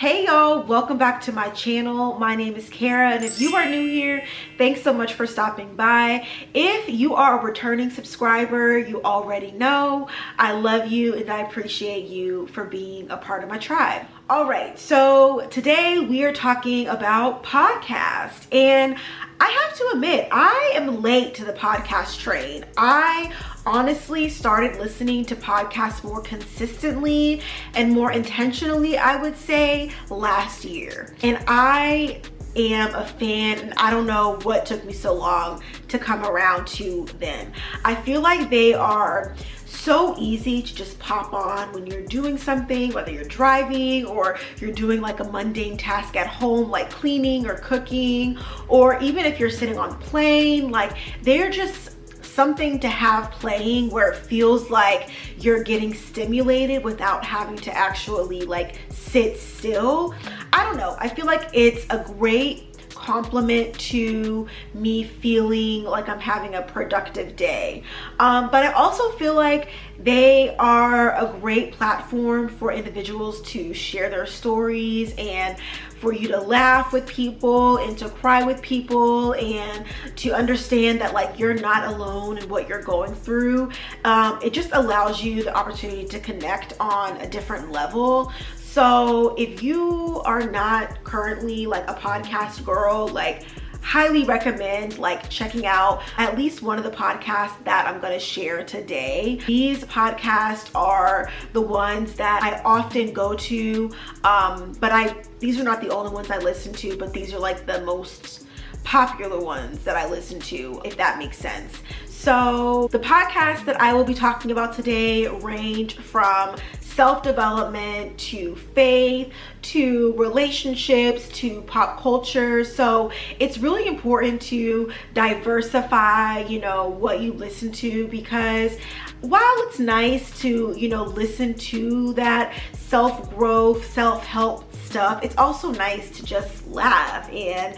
Hey y'all, welcome back to my channel. My name is Kara, and if you are new here, thanks so much for stopping by. If you are a returning subscriber, you already know I love you and I appreciate you for being a part of my tribe. All right, so today we are talking about podcasts, and I have to admit, I am late to the podcast train. I honestly started listening to podcasts more consistently and more intentionally, I would say, last year. And I am a fan, and I don't know what took me so long to come around to them. I feel like they are so easy to just pop on when you're doing something, whether you're driving or you're doing like a mundane task at home like cleaning or cooking, or even if you're sitting on a plane. Like, they're just something to have playing where it feels like you're getting stimulated without having to actually like sit still. I don't know, I feel like it's a great compliment to me feeling like I'm having a productive day. But I also feel like they are a great platform for individuals to share their stories and for you to laugh with people and to cry with people and to understand that like you're not alone in what you're going through. It just allows you the opportunity to connect on a different level. So if you are not currently like a podcast girl, like highly recommend like checking out at least one of the podcasts that I'm going to share today. These podcasts are the ones that I often go to, but these are not the only ones I listen to, but these are like the most popular ones that I listen to, if that makes sense. So the podcasts that I will be talking about today range from self-development to faith to relationships to pop culture. So it's really important to diversify, you know, what you listen to, because while it's nice to, you know, listen to that self-growth, self-help stuff, it's also nice to just laugh and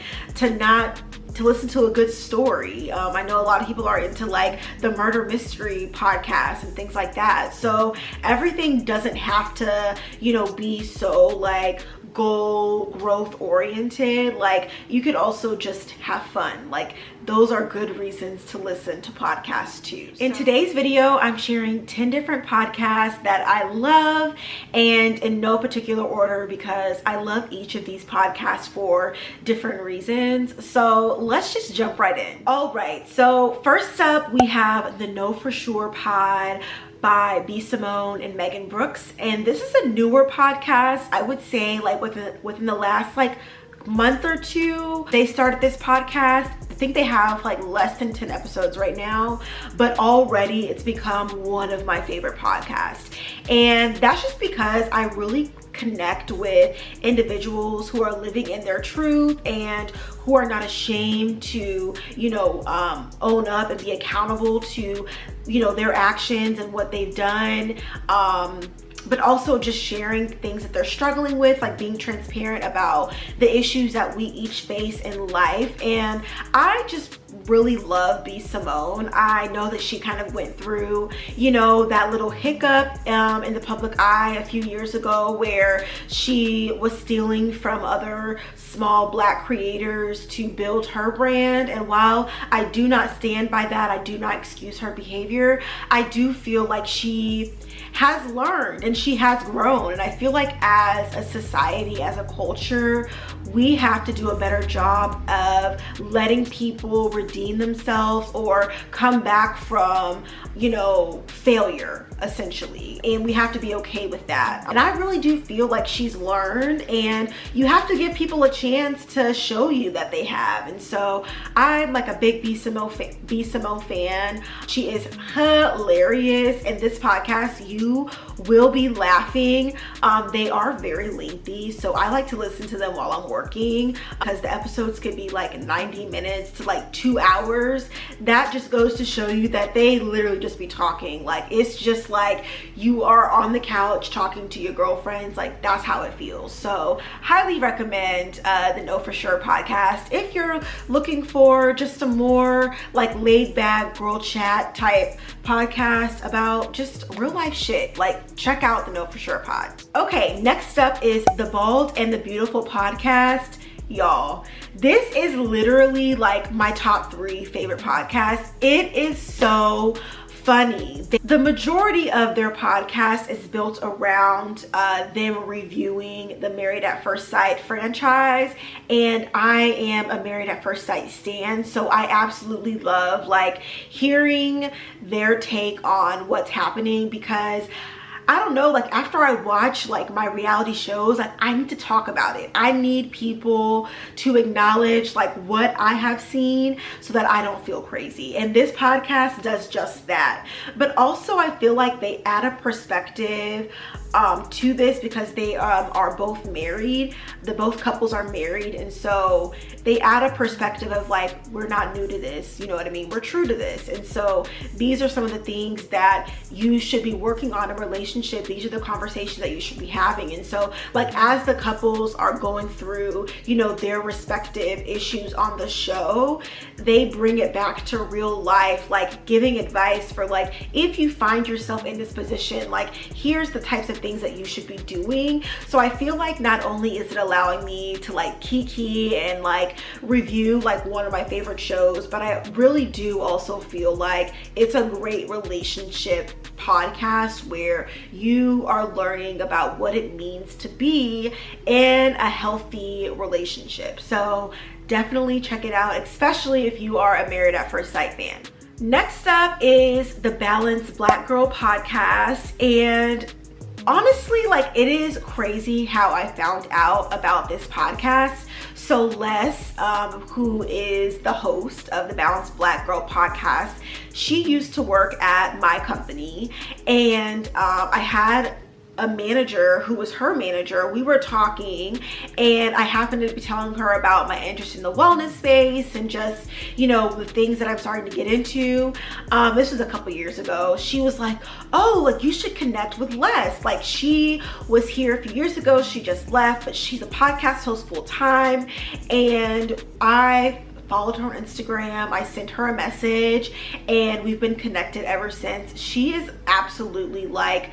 to listen to a good story. I know a lot of people are into like the murder mystery podcasts and things like that. So everything doesn't have to, you know, be so like goal growth oriented. Like, you could also just have fun. Like, those are good reasons to listen to podcasts too. In today's video, I'm sharing 10 different podcasts that I love, and in no particular order because I love each of these podcasts for different reasons. So let's just jump right in. All right, so first up we have the Know For Sure Pod by B. Simone and Megan Brooks, and this is a newer podcast. I would say like within the last like month or two they started this podcast. I think they have like less than 10 episodes right now, but already it's become one of my favorite podcasts. And that's just because I really connect with individuals who are living in their truth and who are not ashamed to, you know, own up and be accountable to, you know, their actions and what they've done. But also just sharing things that they're struggling with, like being transparent about the issues that we each face in life. And I just really love B. Simone. I know that she kind of went through, you know, that little hiccup in the public eye a few years ago where she was stealing from other small Black creators to build her brand. And while I do not stand by that, I do not excuse her behavior, I do feel like she has learned and she has grown. And I feel like as a society, as a culture, we have to do a better job of letting people redeem themselves or come back from, you know, failure essentially. And we have to be okay with that. And I really do feel like she's learned, and you have to give people a chance to show you that they have. And so I'm like a big B. Simone fan. She is hilarious. In this podcast, you will be laughing. They are very lengthy, so I like to listen to them while I'm working because the episodes could be like 90 minutes to like 2 hours. That just goes to show you that they literally just be talking. Like, it's just like you are on the couch talking to your girlfriends. Like, that's how it feels. So highly recommend the Know For Sure podcast if you're looking for just a more like laid back girl chat type podcast about just real life shit. Like, check out the Know For Sure pod. Okay, next up is the Bald and the Beautiful podcast. Y'all, this is literally like my top 3 favorite podcasts. It is so funny. The majority of their podcast is built around them reviewing the Married at First Sight franchise, and I am a Married at First Sight stan, so I absolutely love like hearing their take on what's happening, because I don't know, like after I watch like my reality shows, like I need to talk about it. I need people to acknowledge like what I have seen so that I don't feel crazy. And this podcast does just that. But also I feel like they add a perspective to this because they are both married. Both couples are married, and so they add a perspective of like, we're not new to this, you know what I mean? We're true to this. And so these are some of the things that you should be working on in a relationship. These are the conversations that you should be having. And so like as the couples are going through, you know, their respective issues on the show, they bring it back to real life, like giving advice for like, if you find yourself in this position, like here's the types of things that you should be doing. So I feel like not only is it allowing me to like kiki and like review like one of my favorite shows, but I really do also feel like it's a great relationship podcast where you are learning about what it means to be in a healthy relationship. So definitely check it out, especially if you are a Married at First Sight fan. Next up is the Balanced Black Girl podcast, and honestly, like it is crazy how I found out about this podcast. So Les, who is the host of the Balanced Black Girl podcast, she used to work at my company, and I had a manager who was her manager. We were talking, and I happened to be telling her about my interest in the wellness space and just, you know, the things that I'm starting to get into. This was a couple years ago. She was like, oh, like you should connect with Les. Like she was here a few years ago. She just left, but she's a podcast host full time. And I followed her on Instagram. I sent her a message, and we've been connected ever since. She is absolutely like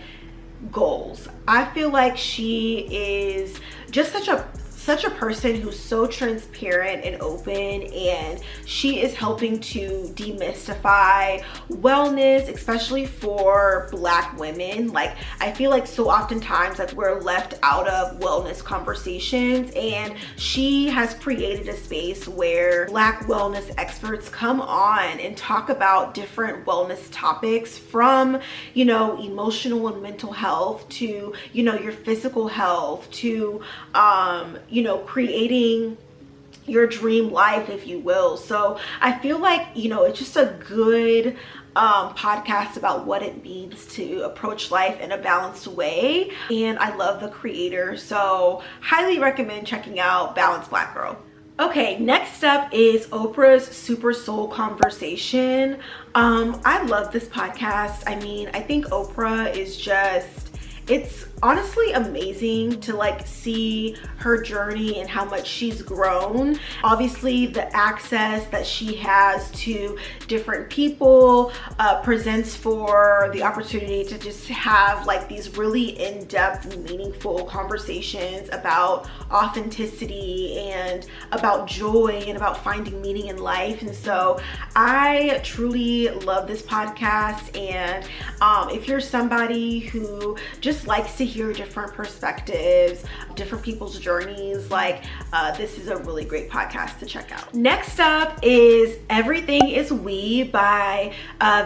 goals. I feel like she is just such a person who's so transparent and open, and she is helping to demystify wellness, especially for Black women. Like I feel like so oftentimes like we're left out of wellness conversations, and she has created a space where Black wellness experts come on and talk about different wellness topics, from, you know, emotional and mental health to, you know, your physical health to you know, creating your dream life, if you will. So I feel like, you know, it's just a good podcast about what it means to approach life in a balanced way. And I love the creator, so highly recommend checking out Balanced Black Girl. Okay, next up is Oprah's Super Soul Conversation. I love this podcast. I mean, I think Oprah is just, it's honestly amazing to like see her journey and how much she's grown. Obviously the access that she has to different people presents for the opportunity to just have like these really in-depth, meaningful conversations about authenticity and about joy and about finding meaning in life. And so I truly love this podcast, and if you're somebody who just likes to hear different perspectives, different people's journeys, like this is a really great podcast to check out. Next up is Everything Is We by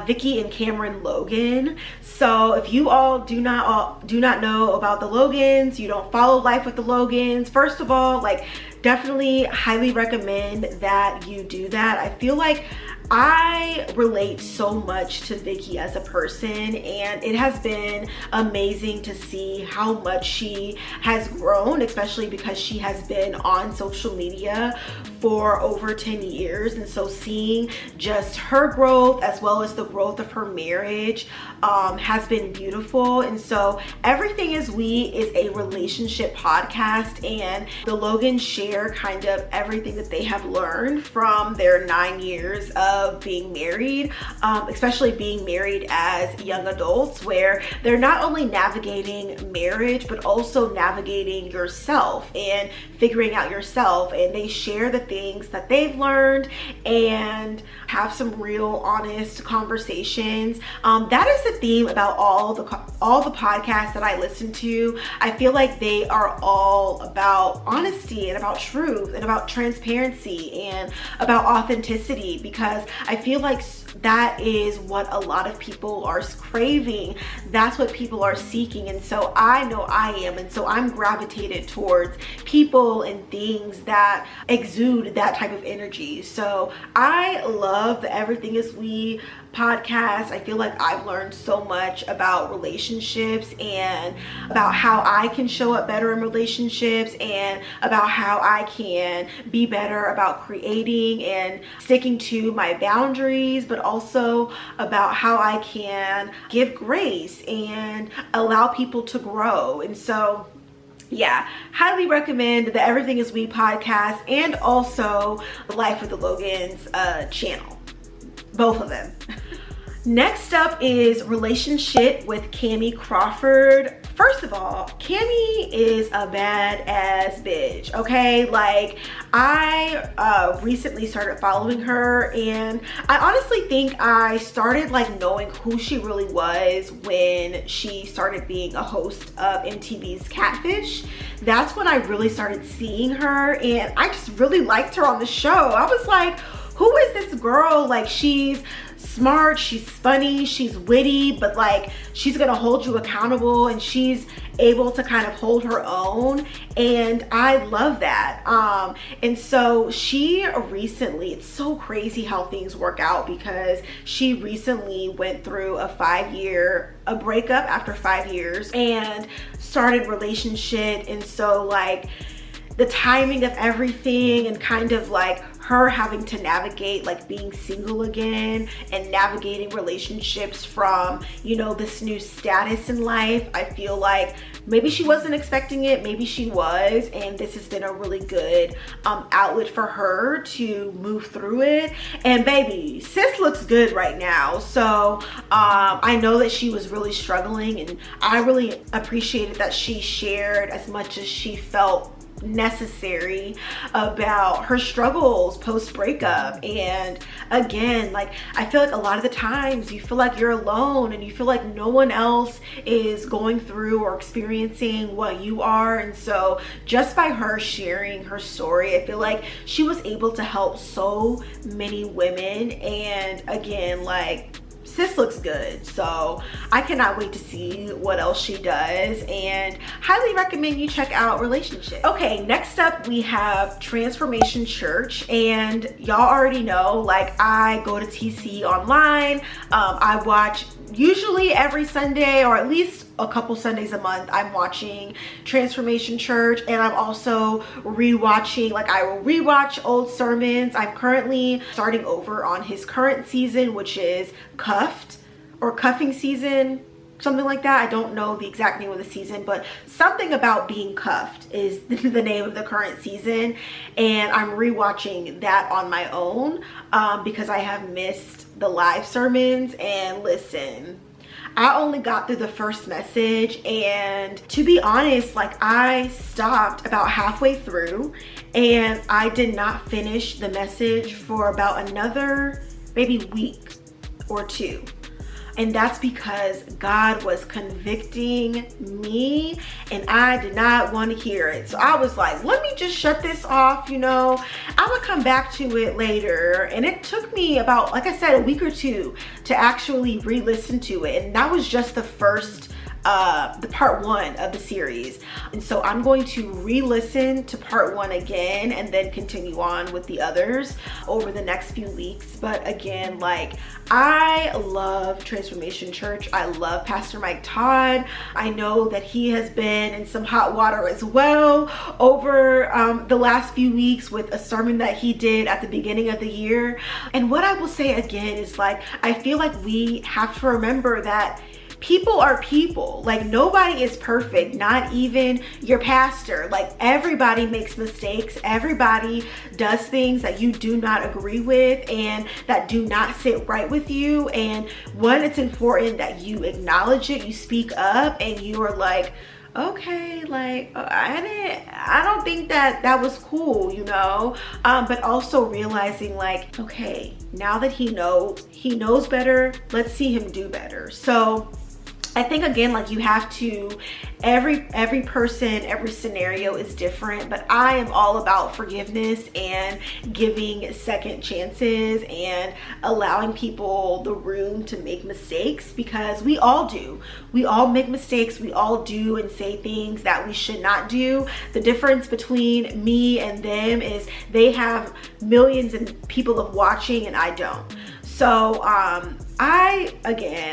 Vicky and Cameron Logan. So if you all do not know about the Logans, you don't follow life with the Logans, first of all, like definitely highly recommend that you do that. I feel like I relate so much to Vicky as a person, and it has been amazing to see how much she has grown, especially because she has been on social media for over 10 years. And so seeing just her growth as well as the growth of her marriage has been beautiful. And so Everything Is We is a relationship podcast, and the Logans share kind of everything that they have learned from their 9 years of being married, especially being married as young adults, where they're not only navigating marriage but also navigating yourself and figuring out yourself. And they share the things that they've learned and have some real honest conversations. That is the theme about all the podcasts that I listen to. I feel like they are all about honesty and about truth and about transparency and about authenticity, because I feel like that is what a lot of people are craving. That's what people are seeking. And so I know I am. And so I'm gravitated towards people and things that exude that type of energy. So I love the Everything Is We podcast. I feel like I've learned so much about relationships and about how I can show up better in relationships and about how I can be better about creating and sticking to my boundaries, but also about how I can give grace and allow people to grow. And so yeah, highly recommend the Everything Is We podcast and also the Life with the Logans channel. Both of them. Next up is Relationship with Cami Crawford. First of all, Cami is a badass bitch, okay? Like, I recently started following her, and I honestly think I started like knowing who she really was when she started being a host of MTV's Catfish. That's when I really started seeing her, and I just really liked her on the show. I was like, who is this girl? Like, she's smart, she's funny, she's witty, but like she's gonna hold you accountable, and she's able to kind of hold her own, and I love that. And so she recently, it's so crazy how things work out, because she recently went through a breakup after 5 years and started relationship. And so like the timing of everything and kind of like her having to navigate like being single again and navigating relationships from, you know, this new status in life. I feel like maybe she wasn't expecting it, maybe she was, and this has been a really good outlet for her to move through it. And baby, sis looks good right now. So I know that she was really struggling, and I really appreciated that she shared as much as she felt necessary about her struggles post breakup. And again, like, I feel like a lot of the times you feel like you're alone and you feel like no one else is going through or experiencing what you are. And so just by her sharing her story, I feel like she was able to help so many women. And again, like, sis looks good, so I cannot wait to see what else she does, and highly recommend you check out Relationship. Okay, next up we have Transformation Church, and y'all already know, like, I go to TC online. I watch usually every Sunday, or at least a couple Sundays a month, I'm watching Transformation Church, and I'm also rewatching, like, I will rewatch old sermons. I'm currently starting over on his current season, which is Cuffed or Cuffing season, something like that. I don't know the exact name of the season, but something about being cuffed is the name of the current season, and I'm rewatching that on my own because I have missed the live sermons. And listen, I only got through the first message, and to be honest, like, I stopped about halfway through and I did not finish the message for about another maybe week or two. And that's because God was convicting me and I did not want to hear it. So I was like, let me just shut this off, you know. I'm gonna come back to it later. And it took me about, like I said, a week or two to actually re-listen to it. And that was just the first the part 1 of the series. And so I'm going to re-listen to part 1 again and then continue on with the others over the next few weeks. But again, like, I love Transformation Church. I love Pastor Mike Todd. I know that he has been in some hot water as well over the last few weeks with a sermon that he did at the beginning of the year. And what I will say again is, like, I feel like we have to remember that people are people. Like, nobody is perfect, not even your pastor. Like, everybody makes mistakes. Everybody does things that you do not agree with and that do not sit right with you. And it's important that you acknowledge it, you speak up, and you are like, okay, like, I don't think that was cool, you know? But also realizing, like, okay, now that he knows better, let's see him do better. So I think, again, like, you have to, every person, every scenario is different, but I am all about forgiveness and giving second chances and allowing people the room to make mistakes, because we all do. We all make mistakes. We all do and say things that we should not do. The difference between me and them is they have millions of people of watching and I don't. So I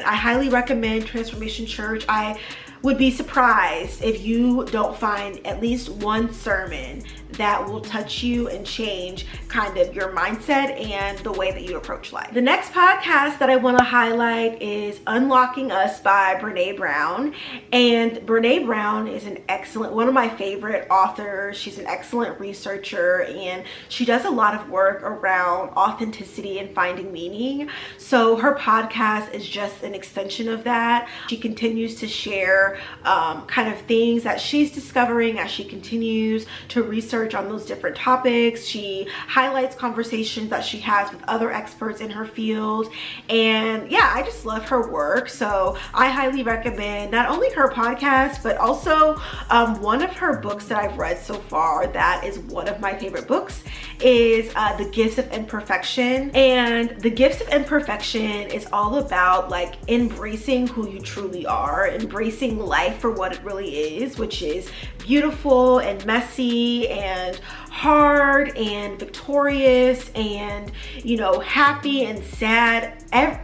highly recommend Transformation Church. I would be surprised if you don't find at least one sermon that will touch you and change kind of your mindset and the way that you approach life. The next podcast that I want to highlight is Unlocking Us by Brene Brown. And Brene Brown is one of my favorite authors. She's an excellent researcher, and she does a lot of work around authenticity and finding meaning. So her podcast is just an extension of that. She continues to share kind of things that she's discovering as she continues to research on those different topics. She highlights conversations that she has with other experts in her field. And yeah, I just love her work. So I highly recommend not only her podcast, but also one of her books that I've read so far that is one of my favorite books is The Gifts of Imperfection. And The Gifts of Imperfection is all about, like, embracing who you truly are, embracing life for what it really is, which is beautiful and messy and hard and victorious and, you know, happy and sad,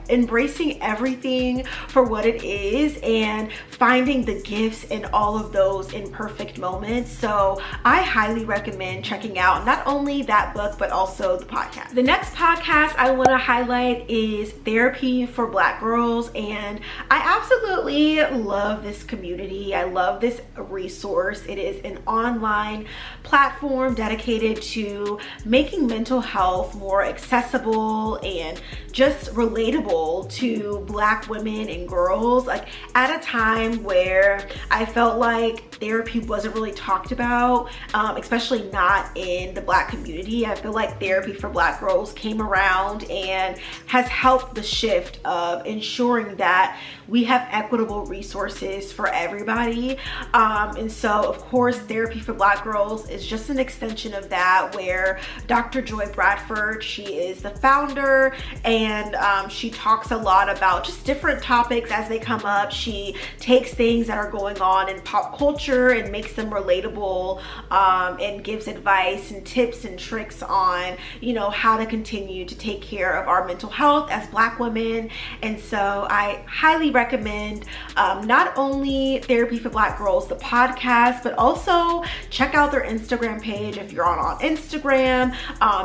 embracing everything for what it is and finding the gifts in all of those imperfect moments. So I highly recommend checking out not only that book, but also the podcast. The next podcast I want to highlight is Therapy for Black Girls. And I absolutely love this community. I love this resource. It is an online platform dedicated to making mental health more accessible and just relatable to Black women and girls, like at a time where I felt like therapy wasn't really talked about, especially not in the Black community. I feel like Therapy for Black Girls came around and has helped the shift of ensuring that we have equitable resources for everybody. And so, of course, Therapy for Black Girls is just an extension of that, where Dr. Joy Bradford, she is the founder, and she talks a lot about just different topics as they come up. She takes things that are going on in pop culture and makes them relatable, and gives advice and tips and tricks on, you know, how to continue to take care of our mental health as Black women. And so I highly recommend not only Therapy for Black Girls, the podcast, but also check out their Instagram page if you're on Instagram.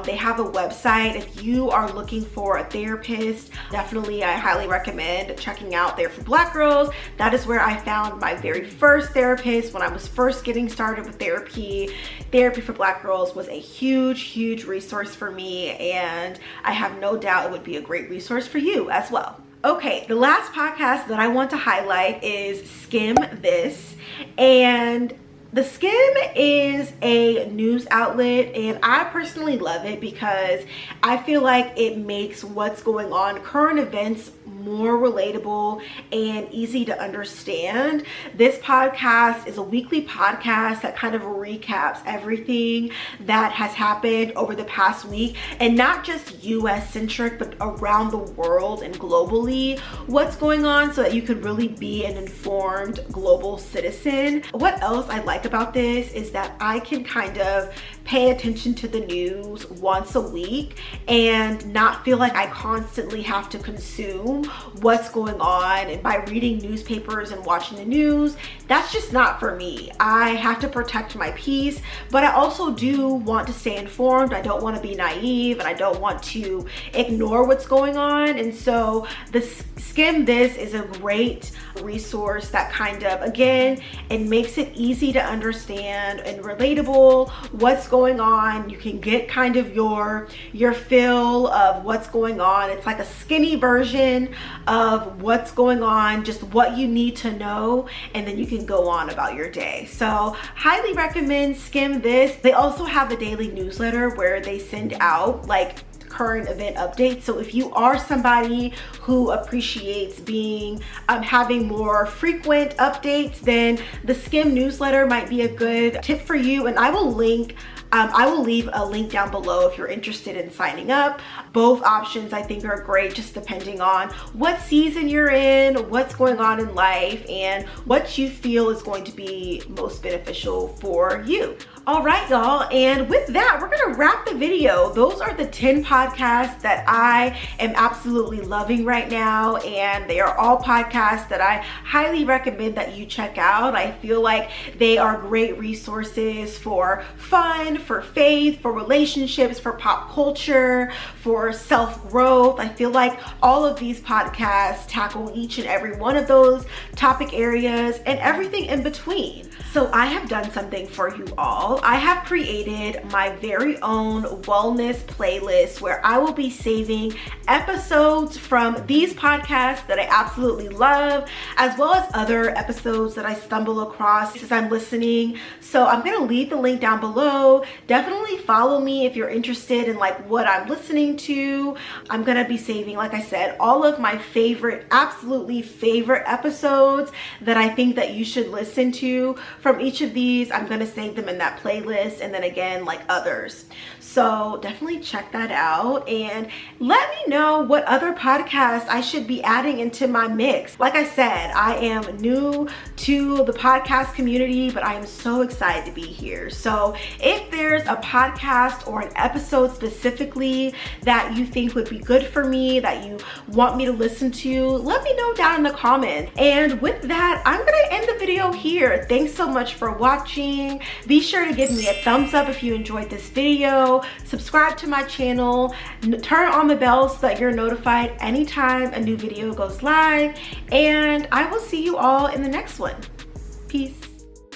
They have a website. If you are looking for a therapist, definitely I highly recommend checking out Therapy for Black Girls. That is where I found my very first therapist when I was first getting started with therapy. Therapy for Black Girls was a huge resource for me, and I have no doubt it would be a great resource for you as well. Okay, the last podcast that I want to highlight is Skim This. And the Skim is a news outlet, and I personally love it because I feel like it makes what's going on, current events, more relatable and easy to understand. This podcast is a weekly podcast that kind of recaps everything that has happened over the past week, and not just US centric, but around the world and globally, what's going on, so that you could really be an informed global citizen. What else I like about this is that I can kind of pay attention to the news once a week and not feel like I constantly have to consume what's going on. And by reading newspapers and watching the news, that's just not for me. I have to protect my peace, but I also do want to stay informed. I don't want to be naive, and I don't want to ignore what's going on. And so the Skim This is a great resource that kind of, again, it makes it easy to understand and relatable what's going on. You can get kind of your fill of what's going on. It's like a skinny version of what's going on, just what you need to know, and then you can go on about your day. So highly recommend Skim This. They also have a daily newsletter where they send out like current event updates. So if you are somebody who appreciates having more frequent updates, then the Skim newsletter might be a good tip for you. And I will leave a link down below if you're interested in signing up. Both options I think are great, just depending on what season you're in, what's going on in life, and what you feel is going to be most beneficial for you. All right, y'all, and with that, we're gonna wrap the video. Those are the 10 podcasts that I am absolutely loving right now, and they are all podcasts that I highly recommend that you check out. I feel like they are great resources for fun, for faith, for relationships, for pop culture, for self-growth. I feel like all of these podcasts tackle each and every one of those topic areas and everything in between. So I have done something for you all. I have created my very own wellness playlist where I will be saving episodes from these podcasts that I absolutely love, as well as other episodes that I stumble across as I'm listening. So I'm gonna leave the link down below. Definitely follow me if you're interested in like what I'm listening to. I'm gonna be saving, like I said, all of my favorite, absolutely favorite episodes that I think that you should listen to from each of these. I'm gonna save them in that playlist, and then again, like others. So definitely check that out, and let me know what other podcasts I should be adding into my mix. Like I said, I am new to the podcast community, but I am so excited to be here. So if there's a podcast or an episode specifically that you think would be good for me, that you want me to listen to, let me know down in the comments. And with that, I'm gonna end the video here. Thanks so much for watching. Be sure to give me a thumbs up if you enjoyed this video. Subscribe to my channel. Turn on the bell so that you're notified anytime a new video goes live. And I will see you all in the next one. Peace.